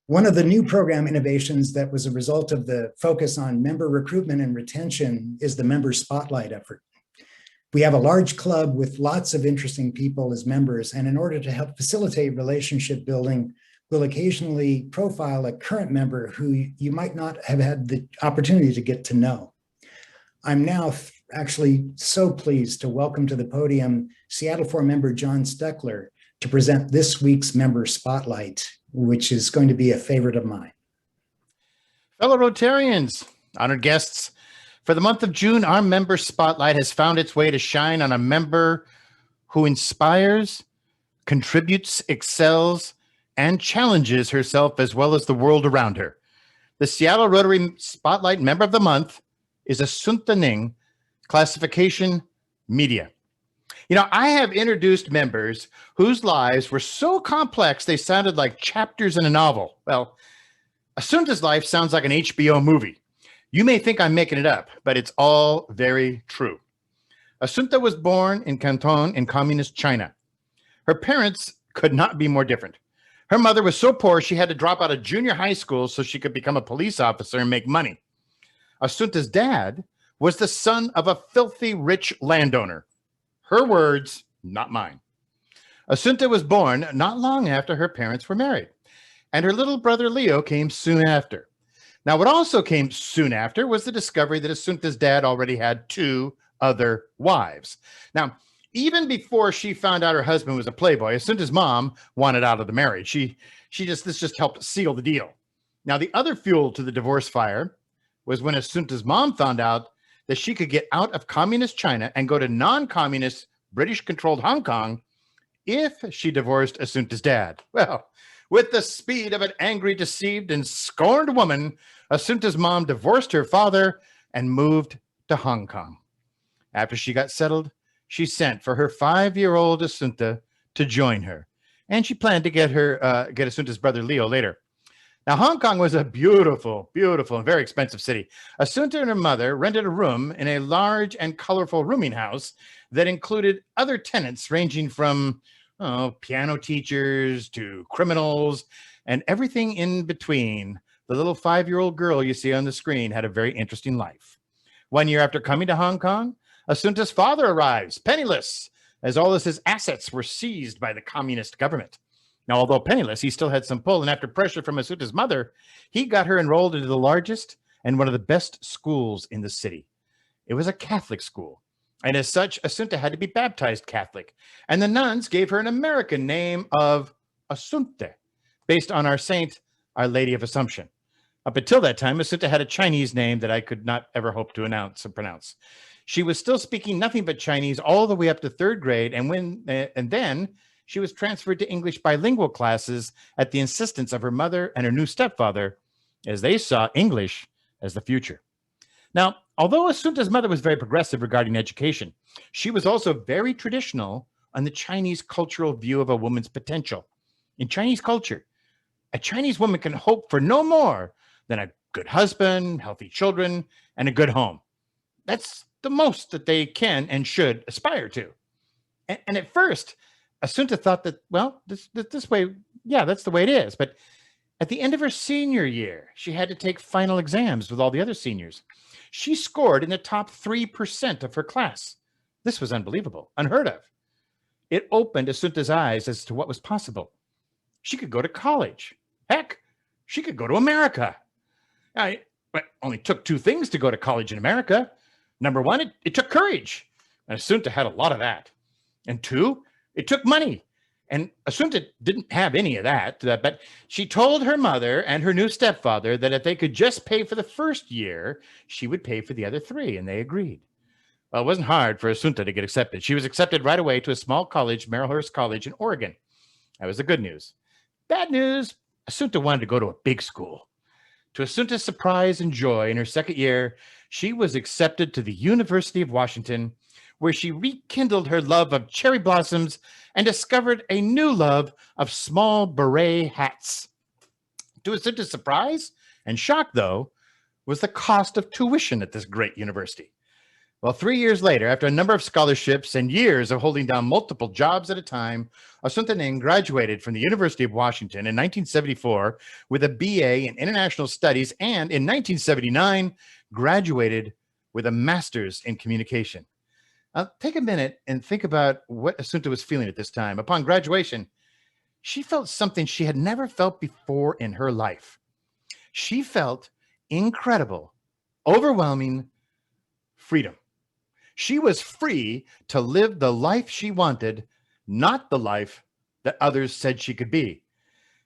One of the new program innovations that was a result of the focus on member recruitment and retention is the member spotlight effort. We have a large club with lots of interesting people as members, and in order to help facilitate relationship building, we'll occasionally profile a current member who you might not have had the opportunity to get to know. I'm now actually so pleased to welcome to the podium Seattle 4 member John Steckler to present this week's Member Spotlight, which is going to be a favorite of mine. Fellow Rotarians, honored guests, for the month of June, our Member Spotlight has found its way to shine on a member who inspires, contributes, excels, and challenges herself as well as the world around her. The Seattle Rotary Spotlight Member of the Month is Assunta, classification media. You know, I have introduced members whose lives were so complex they sounded like chapters in a novel. Well, Assunta's life sounds like an HBO movie. You may think I'm making it up, but it's all very true. Assunta was born in Canton in communist China. Her parents could not be more different. Her mother was so poor she had to drop out of junior high school so she could become a police officer and make money. Assunta's dad was the son of a filthy rich landowner. Her words, not mine. Assunta was born not long after her parents were married, and her little brother Leo came soon after. Now, what also came soon after was the discovery that Assunta's dad already had 2 other wives. Now, even before she found out her husband was a playboy, Assunta's mom wanted out of the marriage. This just helped seal the deal. Now, the other fuel to the divorce fire was when Assunta's mom found out that she could get out of communist China and go to non-communist British-controlled Hong Kong if she divorced Assunta's dad. Well, with the speed of an angry, deceived, and scorned woman, Assunta's mom divorced her father and moved to Hong Kong. After she got settled, she sent for her 5-year-old Assunta to join her, and she planned to get Assunta's brother Leo later. Now, Hong Kong was a beautiful, beautiful, and very expensive city. Assunta and her mother rented a room in a large and colorful rooming house that included other tenants ranging from piano teachers to criminals and everything in between. The little 5-year-old girl you see on the screen had a very interesting life. 1 year after coming to Hong Kong, Assunta's father arrives, penniless, as all of his assets were seized by the communist government. Now, although penniless, he still had some pull, and after pressure from Assunta's mother, he got her enrolled into the largest and one of the best schools in the city. It was a Catholic school, and as such, Assunta had to be baptized Catholic, and the nuns gave her an American name of Assunta, based on our saint, Our Lady of Assumption. Up until that time, Assunta had a Chinese name that I could not ever hope to pronounce. She was still speaking nothing but Chinese all the way up to 3rd grade, and then she was transferred to English bilingual classes at the insistence of her mother and her new stepfather, as they saw English as the future. Now, although Assunta's mother was very progressive regarding education, she was also very traditional on the Chinese cultural view of a woman's potential. In Chinese culture, a Chinese woman can hope for no more than a good husband, healthy children, and a good home. That's the most that they can and should aspire to. And at first, Assunta thought that, well, this way, yeah, that's the way it is. But at the end of her senior year, she had to take final exams with all the other seniors. She scored in the top 3% of her class. This was unbelievable, unheard of. It opened Assunta's eyes as to what was possible. She could go to college. Heck, she could go to America. It only took 2 things to go to college in America. Number 1, it took courage. And Assunta had a lot of that. And 2, it took money. And Assunta didn't have any of that, but she told her mother and her new stepfather that if they could just pay for the first year, she would pay for the other 3, and they agreed. Well, it wasn't hard for Assunta to get accepted. She was accepted right away to a small college, Marylhurst College in Oregon. That was the good news. Bad news, Assunta wanted to go to a big school. To Assunta's surprise and joy, in her 2nd year, she was accepted to the University of Washington, where she rekindled her love of cherry blossoms and discovered a new love of small beret hats. To Assunta's surprise and shock, though, was the cost of tuition at this great university. Well, 3 years later, after a number of scholarships and years of holding down multiple jobs at a time, Assunta Ning graduated from the University of Washington in 1974 with a BA in International Studies and in 1979 graduated with a master's in communication. Take a minute and think about what Assunta was feeling at this time. Upon graduation, she felt something she had never felt before in her life. She felt incredible, overwhelming freedom. She was free to live the life she wanted, not the life that others said she could be.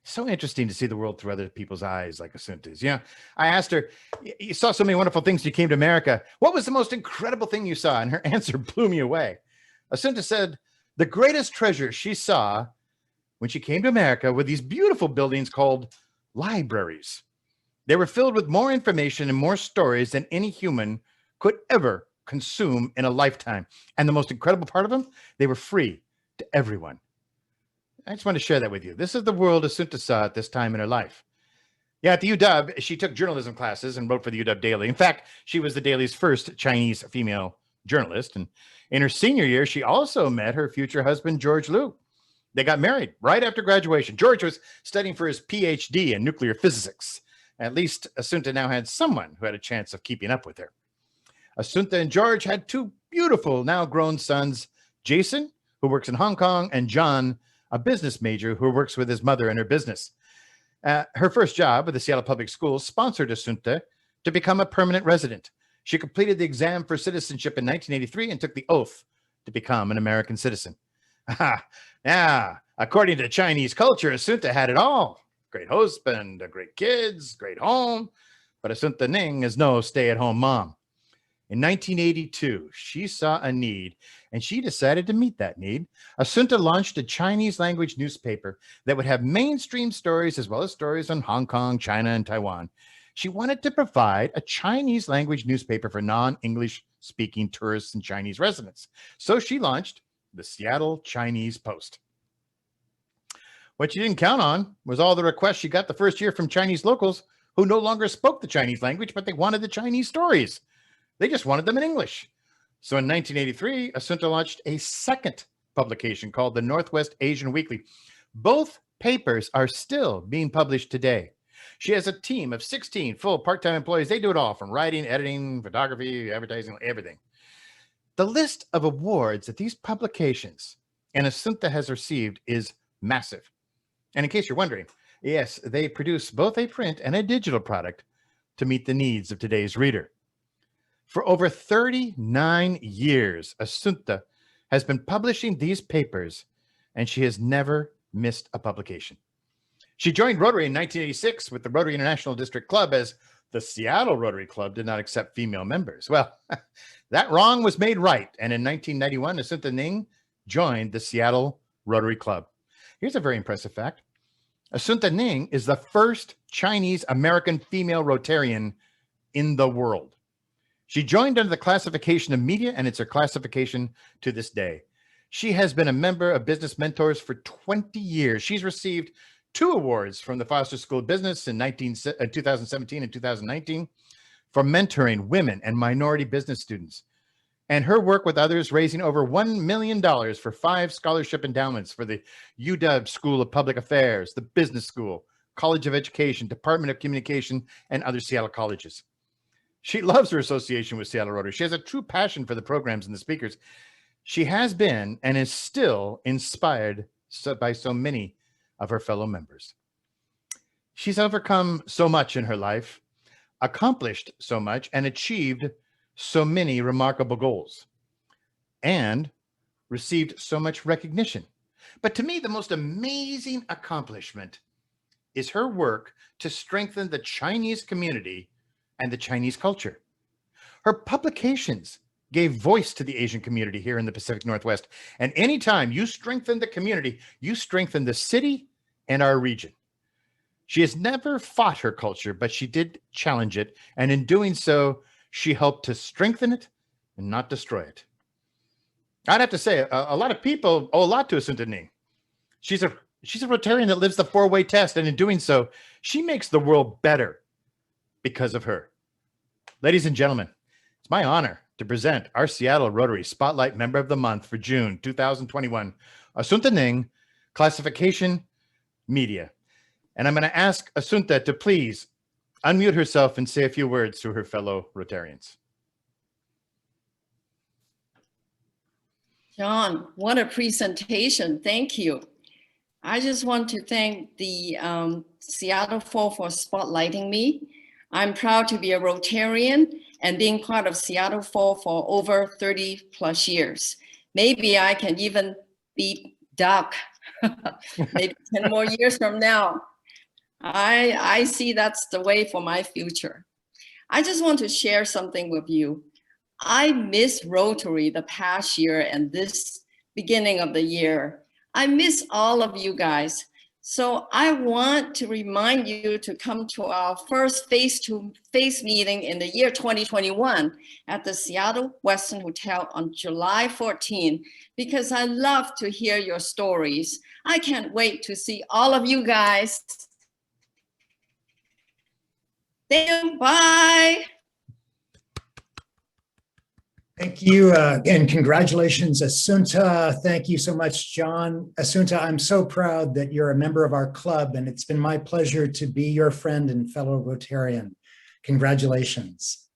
So interesting to see the world through other people's eyes, like Assunta's. Yeah, I asked her, "You saw so many wonderful things when you came to America. What was the most incredible thing you saw?" And her answer blew me away. Assunta said the greatest treasure she saw when she came to America were these beautiful buildings called libraries. They were filled with more information and more stories than any human could ever consume in a lifetime. And the most incredible part of them, they were free to everyone. I just want to share that with you. This is the world Assunta saw at this time in her life. Yeah, at the UW, she took journalism classes and wrote for the UW Daily. In fact, she was the Daily's first Chinese female journalist. And in her senior year, she also met her future husband, George Liu. They got married right after graduation. George was studying for his PhD in nuclear physics. At least Assunta now had someone who had a chance of keeping up with her. Assunta and George had two beautiful, now grown sons, Jason, who works in Hong Kong, and John, a business major who works with his mother in her business. Her first job with the Seattle Public Schools sponsored Assunta to become a permanent resident. She completed the exam for citizenship in 1983 and took the oath to become an American citizen. Yeah, according to Chinese culture, Assunta had it all. Great husband, great kids, great home. But Assunta Ning is no stay-at-home mom. In 1982, she saw a need, and she decided to meet that need. Assunta launched a Chinese language newspaper that would have mainstream stories as well as stories on Hong Kong, China, and Taiwan. She wanted to provide a Chinese language newspaper for non-English speaking tourists and Chinese residents. So she launched the Seattle Chinese Post. What she didn't count on was all the requests she got the first year from Chinese locals who no longer spoke the Chinese language, but they wanted the Chinese stories. They just wanted them in English. So in 1983, Assunta launched a second publication called the Northwest Asian Weekly. Both papers are still being published today. She has a team of 16 full part-time employees. They do it all, from writing, editing, photography, advertising, everything. The list of awards that these publications and Assunta has received is massive. And in case you're wondering, yes, they produce both a print and a digital product to meet the needs of today's reader. For over 39 years, Assunta has been publishing these papers, and she has never missed a publication. She joined Rotary in 1986 with the Rotary International District Club, as the Seattle Rotary Club did not accept female members. Well, that wrong was made right, and in 1991, Assunta Ning joined the Seattle Rotary Club. Here's a very impressive fact. Assunta Ning is the first Chinese American female Rotarian in the world. She joined under the classification of media, and it's her classification to this day. She has been a member of Business Mentors for 20 years. She's received 2 awards from the Foster School of Business in 2017 and 2019 for mentoring women and minority business students. And her work with others, raising over $1 million for 5 scholarship endowments for the UW School of Public Affairs, the Business School, College of Education, Department of Communication, and other Seattle colleges. She loves her association with Seattle Rotary. She has a true passion for the programs and the speakers. She has been and is still inspired by so many of her fellow members. She's overcome so much in her life, accomplished so much, and achieved so many remarkable goals, and received so much recognition. But to me, the most amazing accomplishment is her work to strengthen the Chinese community and the Chinese culture. Her publications gave voice to the Asian community here in the Pacific Northwest. And anytime you strengthen the community, you strengthen the city and our region. She has never fought her culture, but she did challenge it. And in doing so, she helped to strengthen it and not destroy it. I'd have to say, a lot of people owe a lot to Assunta Ning. She's a Rotarian that lives the 4-way test. And in doing so, she makes the world better because of her. Ladies and gentlemen, it's my honor to present our Seattle Rotary Spotlight Member of the Month for June 2021, Assunta Ning, Classification Media. And I'm going to ask Assunta to please unmute herself and say a few words to her fellow Rotarians. John, what a presentation. Thank you. I just want to thank the Seattle Fall for spotlighting me. I'm proud to be a Rotarian and being part of Seattle Fall for over 30 plus years. Maybe I can even beat Doug, maybe 10 more years from now. I see that's the way for my future. I just want to share something with you. I miss Rotary the past year and this beginning of the year. I miss all of you guys. So I want to remind you to come to our first face-to-face meeting in the year 2021 at the Seattle Western Hotel on July 14, because I love to hear your stories. I can't wait to see all of you guys. Thank you. Bye. Thank you, and congratulations, Assunta. Thank you so much, John. Assunta, I'm so proud that you're a member of our club, and it's been my pleasure to be your friend and fellow Rotarian. Congratulations.